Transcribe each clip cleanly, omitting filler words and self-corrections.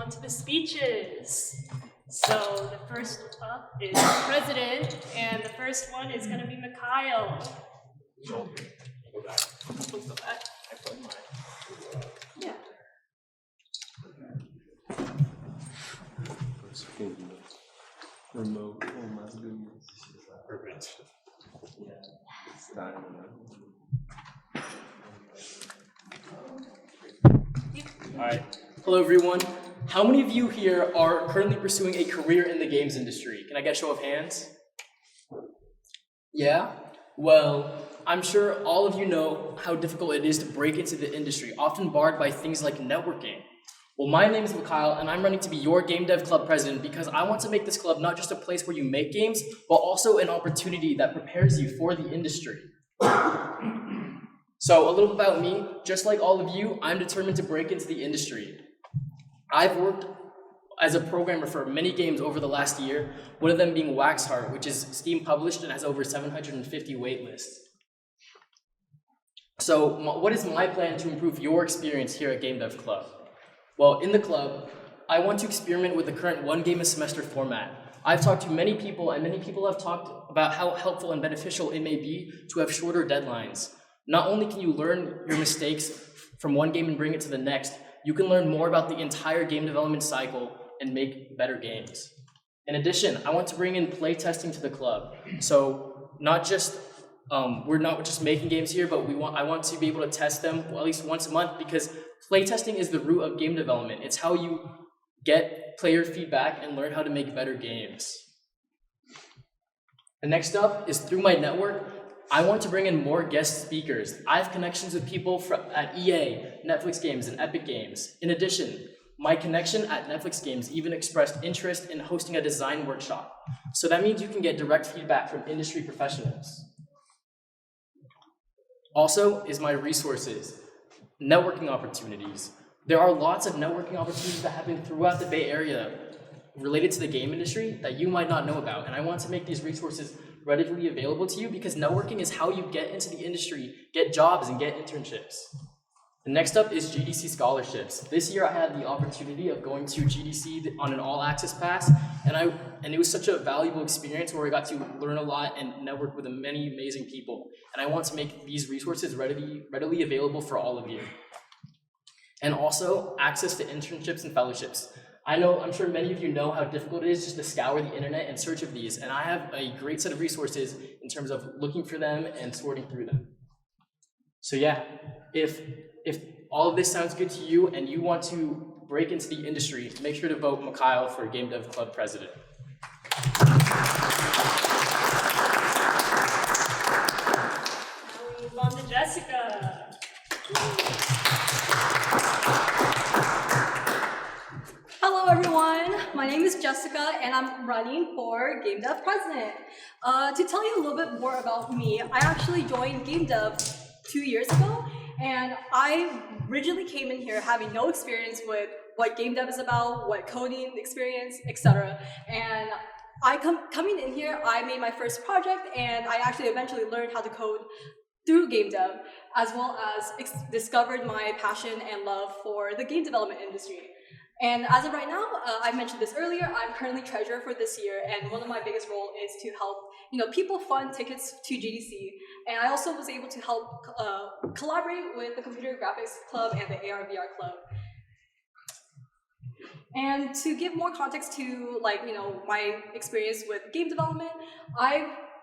on to the speeches. So the first up is the president, and the first one is going to be Mikhail. Go back. Yeah. Remote. Oh my goodness. Perfect. Alright. Hello everyone. How many of you here are currently pursuing a career in the games industry? Can I get a show of hands? Yeah? Well, I'm sure all of you know how difficult it is to break into the industry, often barred by things like networking. Well, my name is Mikhail, and I'm running to be your Game Dev Club president because I want to make this club not just a place where you make games, but also an opportunity that prepares you for the industry. So a little about me, just like all of you, I'm determined to break into the industry. I've worked as a programmer for many games over the last year, one of them being Waxheart, which is Steam published and has over 750 waitlists. So what is my plan to improve your experience here at Game Dev Club? Well, in the club, I want to experiment with the current one game a semester format. I've talked to many people, and many people have talked about how helpful and beneficial it may be to have shorter deadlines. Not only can you learn your mistakes from one game and bring it to the next, you can learn more about the entire game development cycle and make better games. In addition, I want to bring in playtesting to the club. So we're not just making games here, but I want to be able to test them at least once a month because playtesting is the root of game development. It's how you get player feedback and learn how to make better games. The next up is through my network, I want to bring in more guest speakers. I have connections with people at EA, Netflix Games, and Epic Games. In addition, my connection at Netflix Games even expressed interest in hosting a design workshop. So that means you can get direct feedback from industry professionals. Also is my resources, networking opportunities. There are lots of networking opportunities that happen throughout the Bay Area related to the game industry that you might not know about. And I want to make these resources readily available to you because networking is how you get into the industry, get jobs, and get internships. The next up is GDC scholarships. This year I had the opportunity of going to GDC on an all-access pass, and it was such a valuable experience where I got to learn a lot and network with many amazing people. And I want to make these resources readily available for all of you. And also access to internships and fellowships. I'm sure many of you know how difficult it is just to scour the internet in search of these, and I have a great set of resources in terms of looking for them and sorting through them. So yeah, if all of this sounds good to you and you want to break into the industry, make sure to vote Mikhail for Game Dev Club president. Now we move on to Jessica. Hello everyone, my name is Jessica and I'm running for Game Dev President. To tell you a little bit more about me, I actually joined Game Dev 2 years ago, and I originally came in here having no experience with what game dev is about, what coding experience, etc. And coming in here, I made my first project, and I actually eventually learned how to code through game dev, as well as discovered my passion and love for the game development industry. And as of right now, I mentioned this earlier, I'm currently treasurer for this year, and one of my biggest roles is to help people fund tickets to GDC. And I also was able to help collaborate with the Computer Graphics Club and the AR/VR Club. And to give more context to my experience with game development,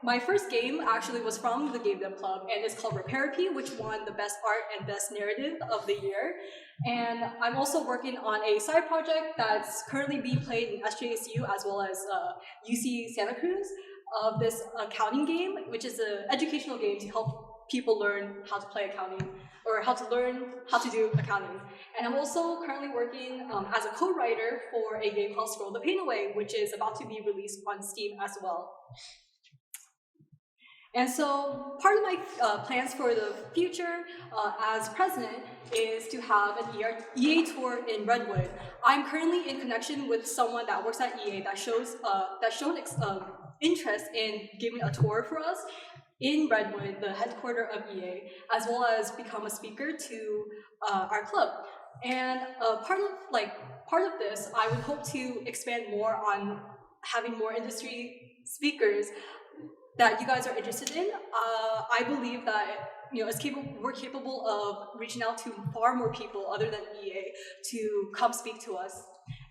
my first game actually was from the Game Dev Club, and it's called Repairapy, which won the Best Art and Best Narrative of the year. And I'm also working on a side project that's currently being played in SJSU as well as UC Santa Cruz of this accounting game, which is an educational game to help people learn how to play accounting or how to learn how to do accounting. And I'm also currently working as a co-writer for a game called Scroll the Pain Away, which is about to be released on Steam as well. And so part of my plans for the future as president is to have an EA tour in Redwood. I'm currently in connection with someone that works at EA that showed interest in giving a tour for us in Redwood, the headquarters of EA, as well as become a speaker to our club. And part of this, I would hope to expand more on having more industry speakers that you guys are interested in. I believe that we're capable of reaching out to far more people other than EA to come speak to us.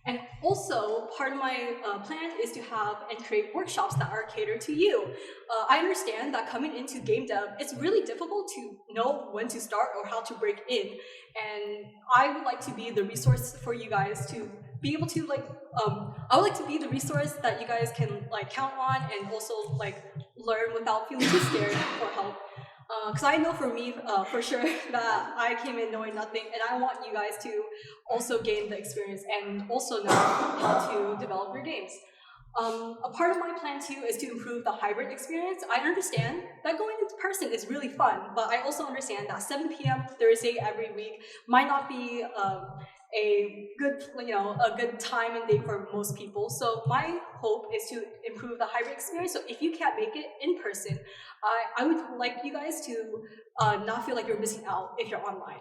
And also, part of my plan is to have and create workshops that are catered to you. I understand that coming into game dev, it's really difficult to know when to start or how to break in. And I would like to be the resource for you guys to be able to I would like to be the resource that you guys can count on and also learn without feeling too scared for help. Because I know for me, for sure, that I came in knowing nothing, and I want you guys to also gain the experience and also know how to develop your games. A part of my plan too is to improve the hybrid experience. I understand that going into person is really fun, but I also understand that 7 p.m. Thursday every week might not be a good time and day for most people. So my hope is to improve the hybrid experience. So if you can't make it in person, I would like you guys to not feel like you're missing out if you're online.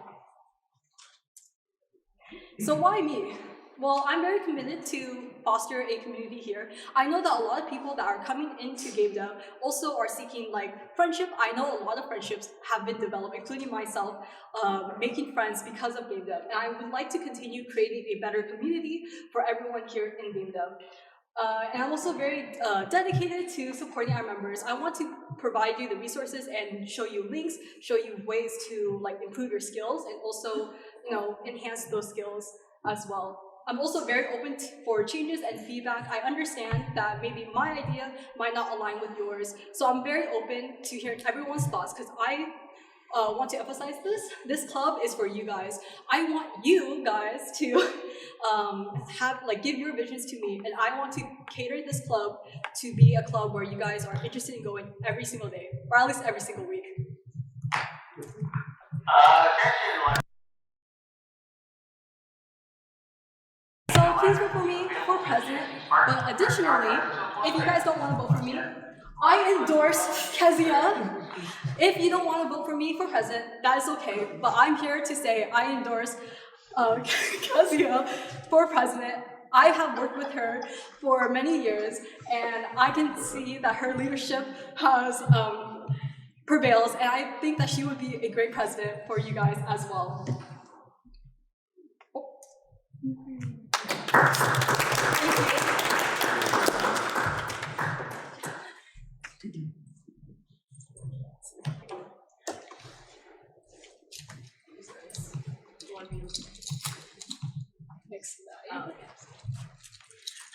So why me? Well, I'm very committed to foster a community here. I know that a lot of people that are coming into game dev also are seeking friendship. I know a lot of friendships have been developed, including myself, making friends because of game dev. And I would like to continue creating a better community for everyone here in game dev. And I'm also very dedicated to supporting our members. I want to provide you the resources and show you links, show you ways to improve your skills and also enhance those skills as well. I'm also very open for changes and feedback. I understand that maybe my idea might not align with yours, so I'm very open to hearing everyone's thoughts because I want to emphasize this. This club is for you guys. I want you guys to give your visions to me, and I want to cater this club to be a club where you guys are interested in going every single day, or at least every single week. So please vote for me for president. But additionally, if you guys don't want to vote for me, I endorse Kezia. If you don't want to vote for me for president, that is okay. But I'm here to say I endorse Kezia for president. I have worked with her for many years, and I can see that her leadership has prevails, and I think that she would be a great president for you guys as well.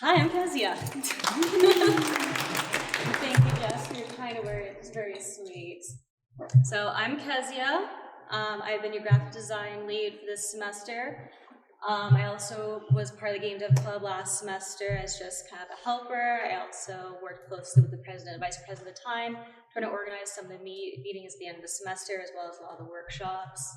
Hi, I'm Kezia. Thank you, Jess, for your kind words. It's very sweet. So I'm Kezia. I've been your graphic design lead for this semester. I also was part of the Game Dev Club last semester as just kind of a helper. I also worked closely with the president and vice president at the time, trying to organize some of the meetings at the end of the semester as well as a lot of the workshops.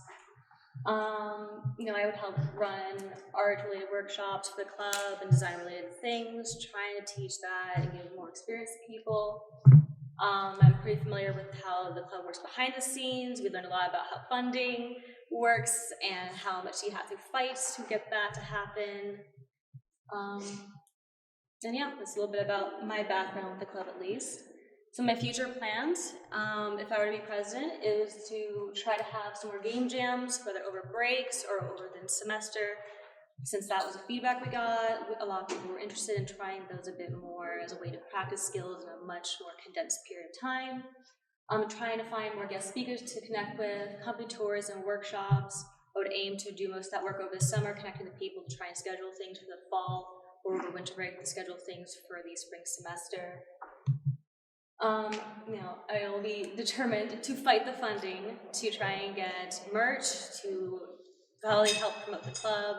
I would help run art-related workshops for the club and design-related things, trying to teach that and give more experience to people. I'm pretty familiar with how the club works behind the scenes. We learned a lot about how funding works and how much you have to fight to get that to happen. And yeah, that's a little bit about my background with the club at least. So my future plans, if I were to be president, is to try to have some more game jams, whether over breaks or over the semester. Since that was the feedback we got, a lot of people were interested in trying those a bit more as a way to practice skills in a much more condensed period of time. I'm trying to find more guest speakers to connect with, company tours and workshops. I would aim to do most of that work over the summer, connecting with people to try and schedule things for the fall or over winter break to schedule things for the spring semester. I will be determined to fight the funding to try and get merch to probably help promote the club,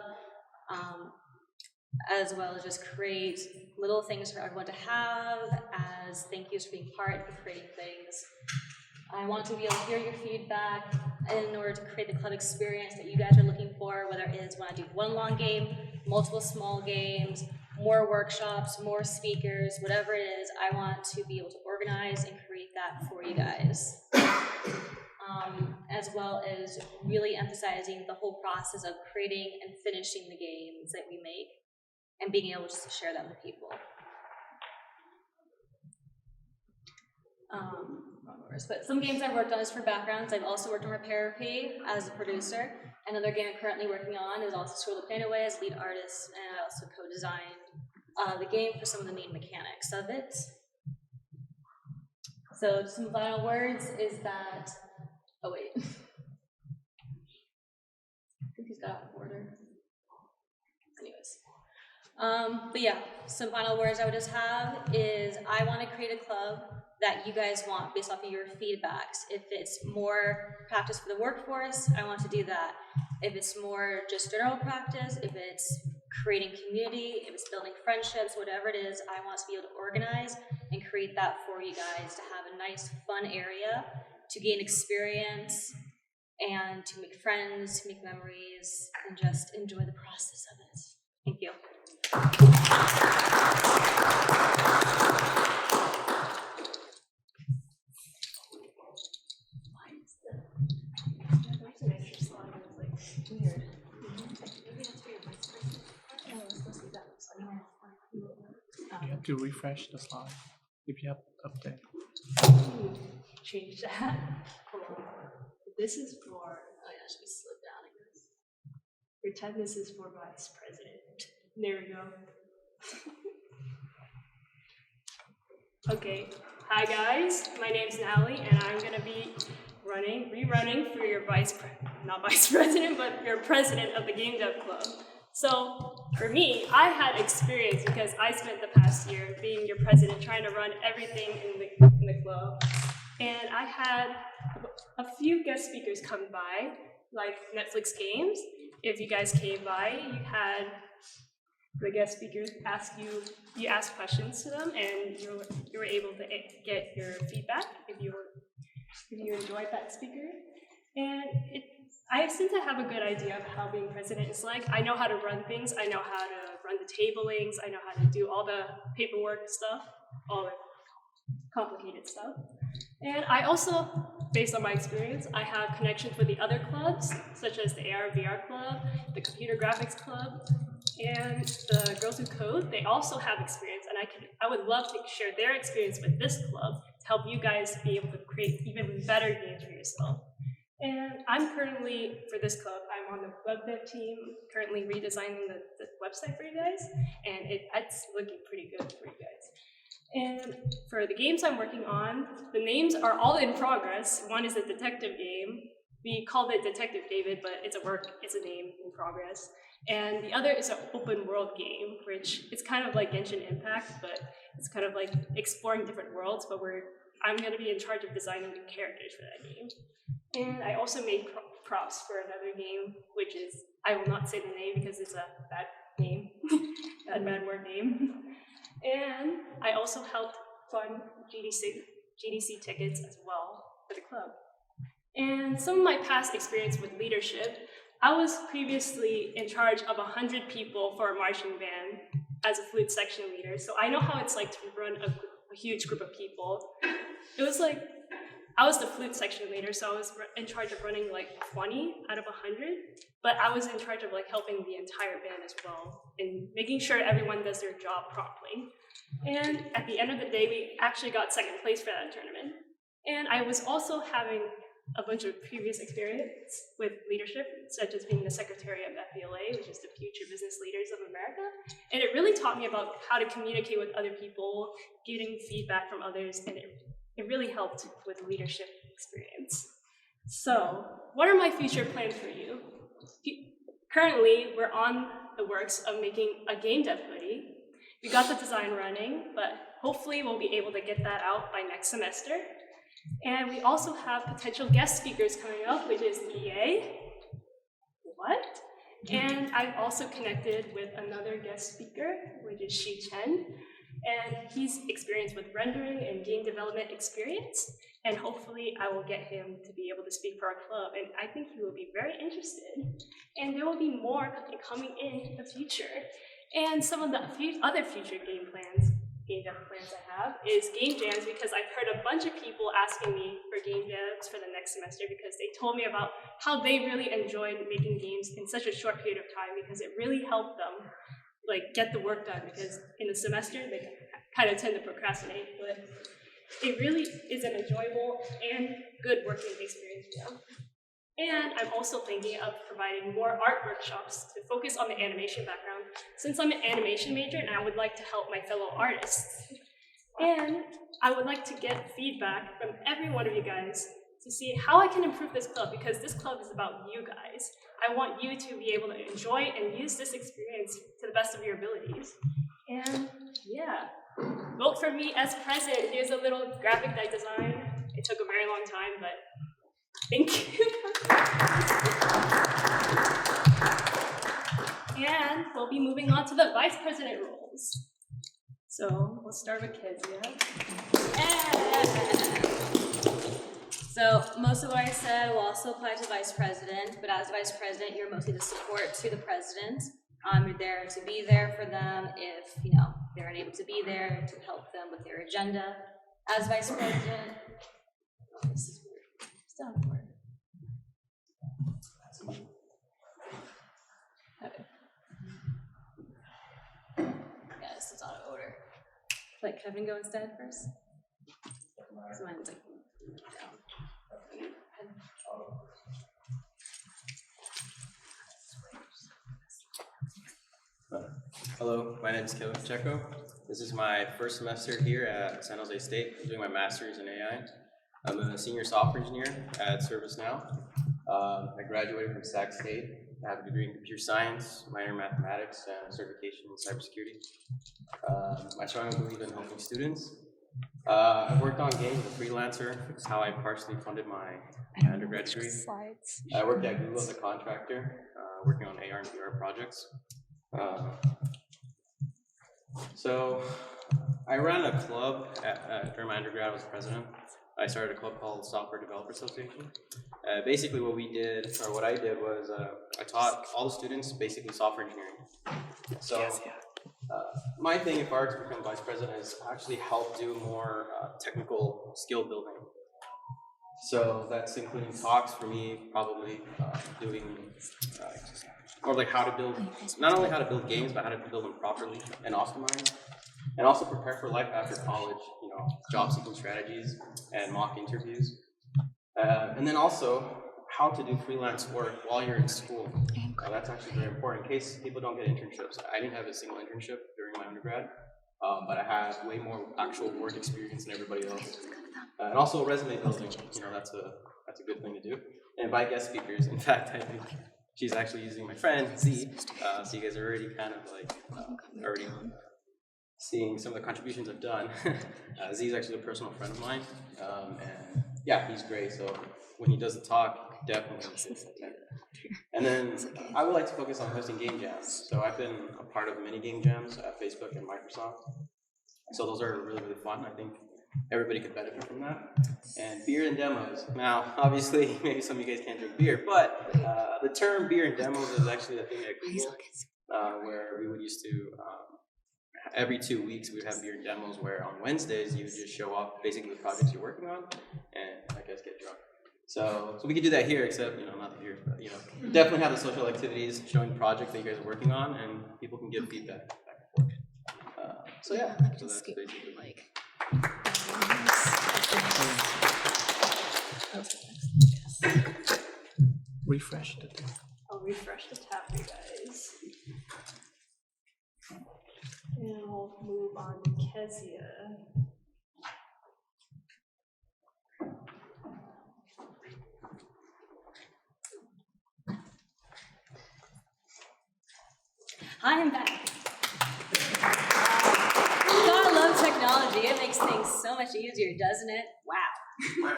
as well as just create little things for everyone to have as thank yous for being part of creating things. I want to be able to hear your feedback in order to create the club experience that you guys are looking for, whether it is when I do one long game, multiple small games, more workshops, more speakers, whatever it is, I want to be able to organize and create that for you guys. as well as really emphasizing the whole process of creating and finishing the games that we make and being able just to share them with people. But some games I've worked on is for backgrounds. I've also worked on Repair P as a producer. Another game I'm currently working on is also Swirl the Paint Away as lead artist, and I also co-designed the game for some of the main mechanics of it. So some final words is that, oh wait. I think he's got out of order. Anyways. But yeah, some final words I would just have is I want to create a club that you guys want based off of your feedbacks. If it's more practice for the workforce, I want to do that. If it's more just general practice, if it's creating community, if it's building friendships, whatever it is, I want to be able to organize and create that for you guys to have a nice, fun area to gain experience and to make friends, to make memories, and just enjoy the process of it. Thank you. You have to refresh the slide if you have update. Change that. Hold on. This is for, oh yeah, should we slip down, I guess? Pretend this is for vice president. There we go. Okay, hi guys, my name's Natalie, and I'm gonna be rerunning for your not vice president, but your president of the Game Dev Club. So for me, I had experience because I spent the past year being your president, trying to run everything in the club. And I had a few guest speakers come by, like Netflix Games. If you guys came by, you had the guest speakers you asked questions to them, and you were able to get your feedback if you enjoyed that speaker. And since I have a good idea of how being president is like, I know how to run things, I know how to run the tablings, I know how to do all the paperwork stuff, all the complicated stuff. And I also, based on my experience, I have connections with the other clubs, such as the AR/VR club, the computer graphics club, and the Girls Who Code. They also have experience, and I would love to share their experience with this club to help you guys be able to create even better games for yourself. And I'm currently, for this club, I'm on the web dev team, currently redesigning the website for you guys, and it's looking pretty good for you guys. And for the games I'm working on, the names are all in progress. One is a detective game. We called it Detective David, but it's a name in progress. And the other is an open world game, which it's kind of like Genshin Impact, but it's kind of like exploring different worlds, but I'm gonna be in charge of designing the characters for that game. And I also made props for another game, which is, I will not say the name because it's a bad name, bad word name. And I also helped fund GDC tickets as well for the club. And some of my past experience with leadership, I was previously in charge of 100 people for a marching band as a flute section leader. So I know how it's like to run a huge group of people. It was like, I was the flute section leader, so I was in charge of running like 20 out of 100, but I was in charge of like helping the entire band as well and making sure everyone does their job properly. And at the end of the day, we actually got second place for that tournament. And I was also having a bunch of previous experience with leadership, such as being the secretary of FBLA, which is the Future Business Leaders of America. And it really taught me about how to communicate with other people, getting feedback from others, and it really helped with leadership experience. So, what are my future plans for you? Currently, we're on the works of making a game dev hoodie. We got the design running, but hopefully we'll be able to get that out by next semester. And we also have potential guest speakers coming up, which is EA. What? And I've also connected with another guest speaker, which is Shi Chen. And he's experienced with rendering and game development experience. And hopefully I will get him to be able to speak for our club. And I think he will be very interested. And there will be more coming in the future. And some of the other future game game dev plans I have is game jams, because I've heard a bunch of people asking me for game jams for the next semester because they told me about how they really enjoyed making games in such a short period of time, because it really helped them like get the work done, because in the semester they kind of tend to procrastinate, but it really is an enjoyable and good working experience for them. And I'm also thinking of providing more art workshops to focus on the animation background, since I'm an animation major and I would like to help my fellow artists. And I would like to get feedback from every one of you guys to see how I can improve this club, because this club is about you guys. I want you to be able to enjoy and use this experience to the best of your abilities. And yeah, vote for me as president. Here's a little graphic that I designed. It took a very long time, but thank you. And we'll be moving on to the vice president roles. So we'll start with Kezia. So most of what I said will also apply to vice president, but as vice president, you're mostly the support to the president. You're there to be there for them if, they're unable to be there, to help them with their agenda. As vice president, this is weird. It's down for it. Okay. Yeah, this is out of order. Let Kevin go instead first. So mine's like down. Hello, my name is Kevin Checo. This is my first semester here at San Jose State. I'm doing my master's in AI. I'm a senior software engineer at ServiceNow. I graduated from Sac State. I have a degree in computer science, minor in mathematics, and certification in cybersecurity. I strongly believe in helping students. I've worked on games as a freelancer. It's how I partially funded my undergrad degree. I worked at Google as a contractor, working on AR and VR projects. So I ran a club during my undergrad. I was president. I started a club called Software Developer Association. Basically what I did was I taught all the students basically software engineering. So my thing, if I were to become vice president, is actually help do more technical skill building. So that's including talks for me, probably doing or like how to build, not only how to build games, but how to build them properly and optimize, and also prepare for life after college, job seeking strategies and mock interviews. And then also how to do freelance work while you're in school. That's actually very important in case people don't get internships. I didn't have a single internship during my undergrad, but I have way more actual work experience than everybody else. And also resume building, that's a good thing to do. And by guest speakers, in fact, I think she's actually using my friend, Z, so you guys are already kind of like, already seeing some of the contributions I've done. Z is actually a personal friend of mine, and yeah, he's great, so when he does the talk, definitely should attend. And then I would like to focus on hosting game jams. So I've been a part of many game jams at Facebook and Microsoft. So those are really, really fun. I think everybody could benefit from that. And beer and demos. Now, obviously, maybe some of you guys can't drink beer, but the term beer and demos is actually a thing at Google, where we would used to, every 2 weeks, we would have beer and demos where on Wednesdays, you would just show off basically the projects you're working on and I guess get drunk. So we could do that here, except, not here, but, definitely have the social activities showing the project that you guys are working on, and people can give feedback back and forth. So yeah, so that's basically like. Refresh the tab. I'll refresh the tab for you guys. And we'll move on to Kezia. Hi, I'm back. Gotta love technology. It makes things so much easier, doesn't it? Wow.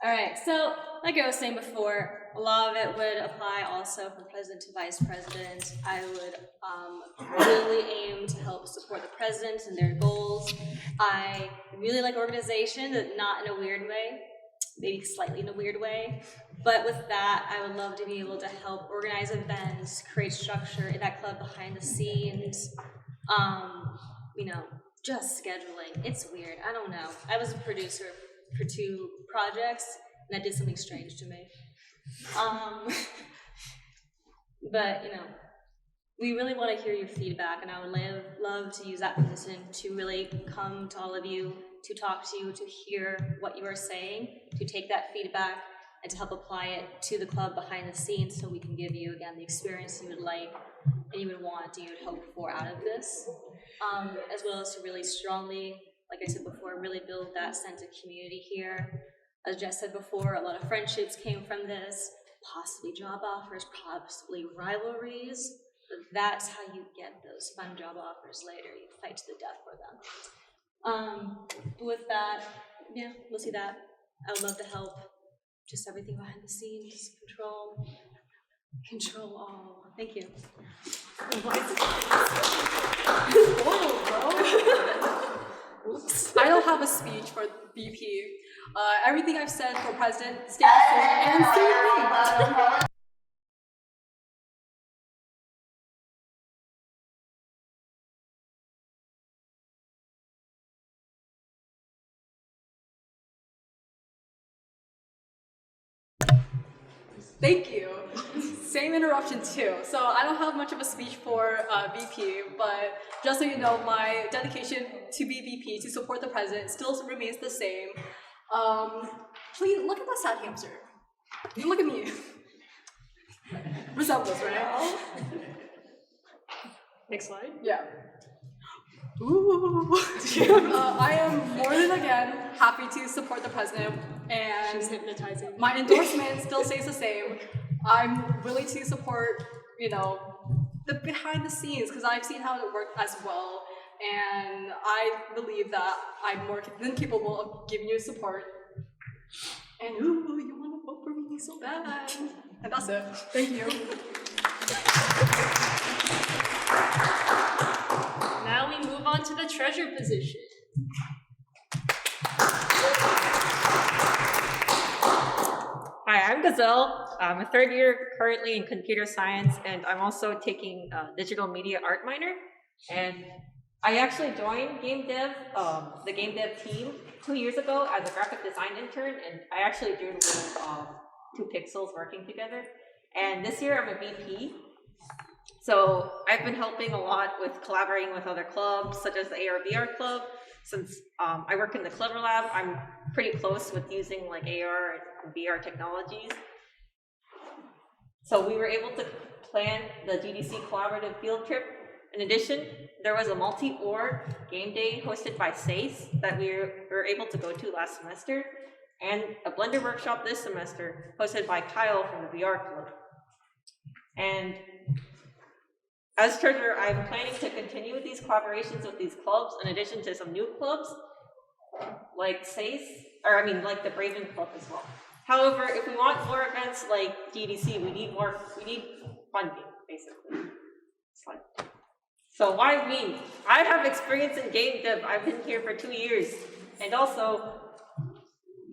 All right, so like I was saying before, a lot of it would apply also from president to vice president. I would really aim to help support the president and their goals. I really like organization, not in a weird way, maybe slightly in a weird way. But with that, I would love to be able to help organize events, create structure in that club behind the scenes, just scheduling. It's weird. I don't know. I was a producer for 2 projects, and that did something strange to me. But we really want to hear your feedback, and I would love to use that position to really come to all of you, to talk to you, to hear what you are saying, to take that feedback and to help apply it to the club behind the scenes so we can give you, again, the experience you would like and you would want and you would hope for out of this, as well as to really strongly, like I said before, really build that sense of community here. As Jess said before, a lot of friendships came from this, possibly job offers, possibly rivalries, but that's how you get those fun job offers later. You fight to the death for them. With that, yeah, we'll see that. I would love to help. Just everything behind the scenes, control all. Thank you. I don't have a speech for VP. Everything I've said for president stays the same and same thing. Thank you. Same interruption too. So I don't have much of a speech for VP, but just so you know, my dedication to be VP, to support the president, still remains the same. Please look at that sad hamster. Look at me. Resemblance, right? Next slide. Yeah. Ooh. I am more than again happy to support the president, and She's hypnotizing. my endorsement still stays the same. I'm willing to support, the behind the scenes, because I've seen how it works as well, and I believe that I'm more than capable of giving you support. And ooh, you want to vote for me so bad. And that's it. Thank you. Now we move on to the treasurer position. Hi, I'm Gazelle. I'm a 3rd year currently in computer science, and I'm also taking digital media art minor. And I actually joined game dev, the game dev team 2 years ago as a graphic design intern, and I actually drew with 2 pixels working together. And this year I'm a VP. So I've been helping a lot with collaborating with other clubs, such as the AR/VR club. Since I work in the Clever Lab, I'm pretty close with using like AR and VR technologies. So we were able to plan the GDC collaborative field trip. In addition, there was a multi-org game day hosted by SACE that we were able to go to last semester, and a Blender workshop this semester hosted by Kyle from the VR club. And as treasurer, I'm planning to continue with these collaborations with these clubs, in addition to some new clubs, like like the Braven Club as well. However, if we want more events like GDC, we need funding, basically. So why me? I have experience in game dev. I've been here for 2 years. And also,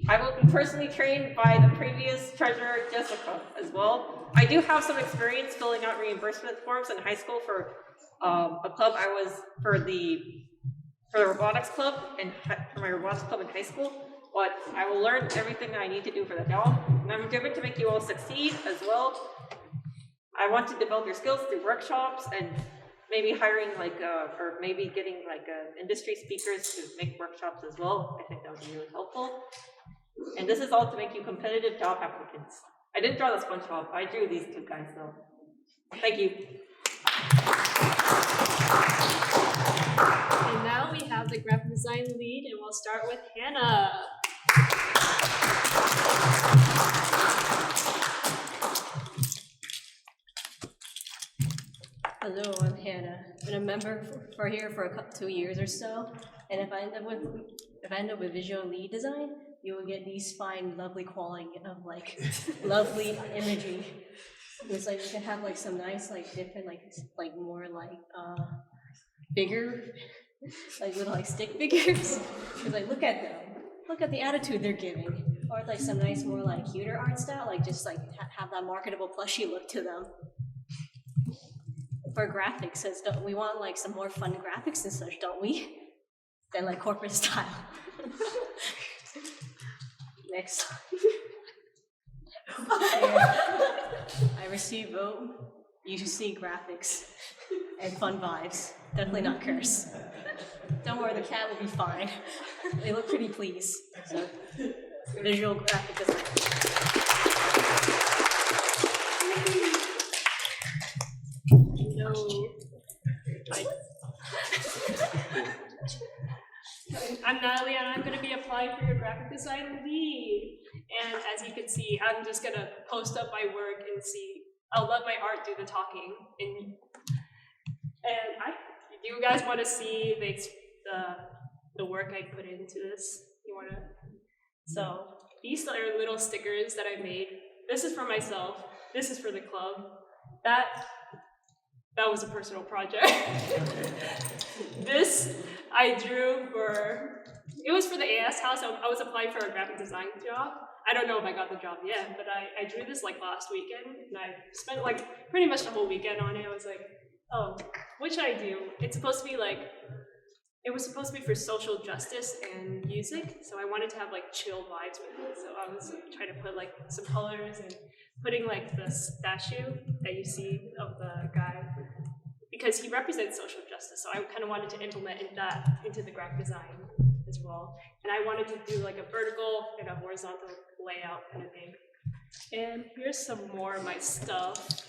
I will be personally trained by the previous treasurer, Jessica, as well. I do have some experience filling out reimbursement forms in high school for a club I was for the robotics club and for my robotics club in high school. But I will learn everything that I need to do for the job, and I'm driven to make you all succeed as well. I want to develop your skills through workshops and maybe hiring or maybe getting industry speakers to make workshops as well. I think that would be really helpful. And this is all to make you competitive job applicants. I didn't draw the SpongeBob. I drew these 2 guys though. Thank you. And now we have the graphic design lead, and we'll start with Hannah. Hello, I'm Hannah. I've been a member for here for 2 years or so, and if I end up with visual lead design, you will get these fine, lovely quality of lovely imagery. It's like you can have some nice different more bigger little stick figures. It's look at them. Look at the attitude they're giving. Or some nice more cuter art style, have that marketable plushie look to them. For graphics, we want some more fun graphics and such, don't we? than like corporate style. Next. I receive vote, UGC graphics, and fun vibes. Definitely not curse. Don't worry, the cat will be fine. They look pretty pleased. So, visual graphic design. No. I'm Natalie, and I'm going to be applying for your graphic design lead. And as you can see, I'm just going to post up my work and see. I'll let my art do the talking. And do you guys want to see the work I put into this? You want to? So these are little stickers that I made. This is for myself. This is for the club. That was a personal project. This I drew it was for the AS house. I was applying for a graphic design job. I don't know if I got the job yet, but I drew this like last weekend, and I spent like pretty much the whole weekend on it. I was like, oh, what should I do? It was supposed to be for social justice and music, so I wanted to have like chill vibes with it. So I was trying to put like some colors and putting like the statue that you see of the guy, because he represents social justice. So I kind of wanted to implement that into the graphic design as well. And I wanted to do like a vertical and a horizontal layout kind of thing. And here's some more of my stuff.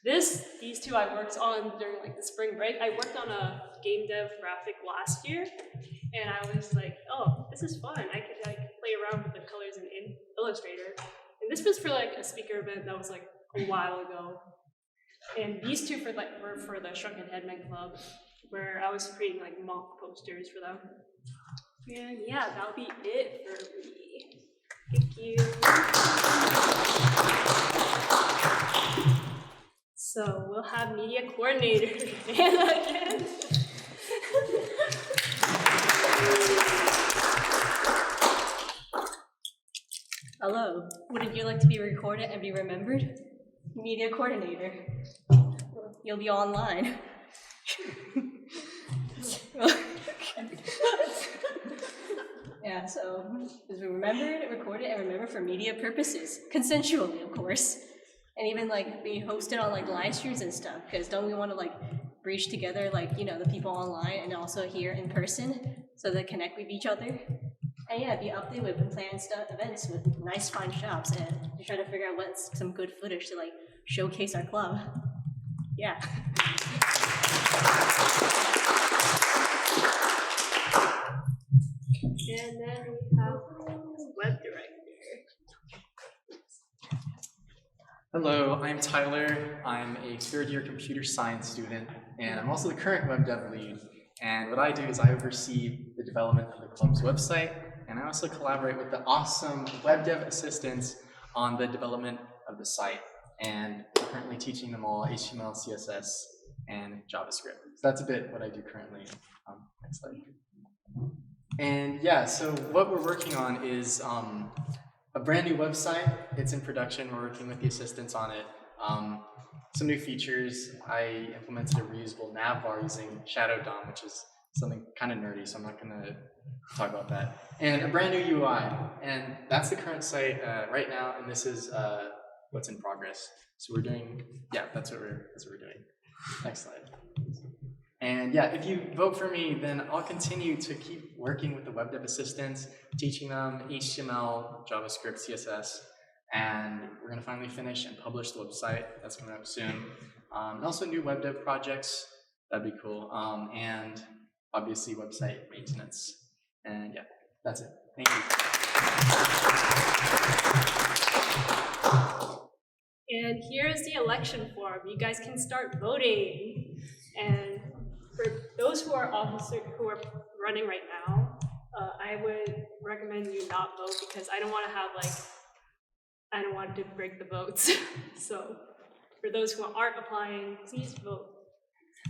These two I worked on during like the spring break. I worked on a game dev graphic last year, and I was like, oh, this is fun. I could like play around with the colors in Illustrator. And this was for like a speaker event that was like a while ago. And these two were for the Shrunken Headman Club, where I was creating like mock posters for them. And yeah, that'll be it for me. Thank you. So we'll have media coordinator Anna again. Hello, wouldn't you like to be recorded and be remembered? Media coordinator. You'll be online. Yeah, so just remembered, recorded, and remembered for media purposes. Consensually, of course. And even like be hosted on like live streams and stuff, because don't we want to like bridge together like, you know, the people online and also here in person so they connect with each other? And yeah, be updated with planned events with nice fun shops and to try to figure out what's some good footage to like showcase our club. Yeah. And then we have web director. Hello, I'm Tyler. I'm a third-year computer science student, and I'm also the current web dev lead. And what I do is I oversee the development of the club's website, and I also collaborate with the awesome web dev assistants on the development of the site. And I'm currently teaching them all HTML, CSS, and JavaScript. So that's a bit what I do currently. Next slide. And yeah, so what we're working on is a brand new website. It's in production. We're working with the assistants on it. Some new features. I implemented a reusable nav bar using Shadow DOM, which is something kind of nerdy, so I'm not going to talk about that. And a brand new UI. And that's the current site right now, and this is what's in progress. So we're doing, yeah, that's what we're doing. Next slide. And yeah, if you vote for me, then I'll continue to keep working with the web dev assistants, teaching them HTML, JavaScript, CSS, and we're going to finally finish and publish the website. That's coming up soon. And also new web dev projects. That'd be cool. And obviously website maintenance. And yeah, that's it. Thank you. And here's the election form. You guys can start voting. And for those who are running right now, I would recommend you not vote because I don't want to break the votes. So for those who aren't applying, please vote.